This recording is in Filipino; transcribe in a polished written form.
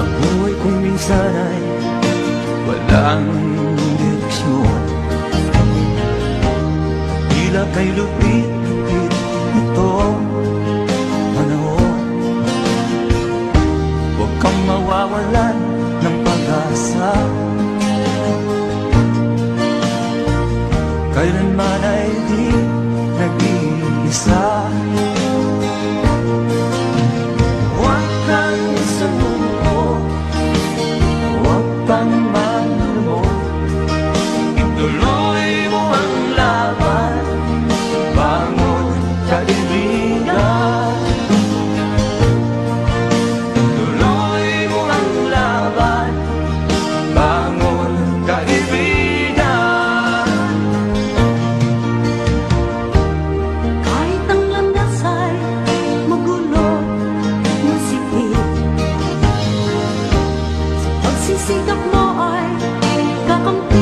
Ang buhay kong minsan ay walang direksyon, tila kay lupit-lupit itong panahon. Huwag kang mawawalan ng pag-asa, kailanman ay di nag-iisa. Huwag kang sumuko, huwag kang manlumod, ituloy mo ang laban, bangon kaibigan. Ituloy mo ang laban, bangon kaibigan. Kahit ang landas ay magulo, masikip, sa pagsisikap mo ay kakampi.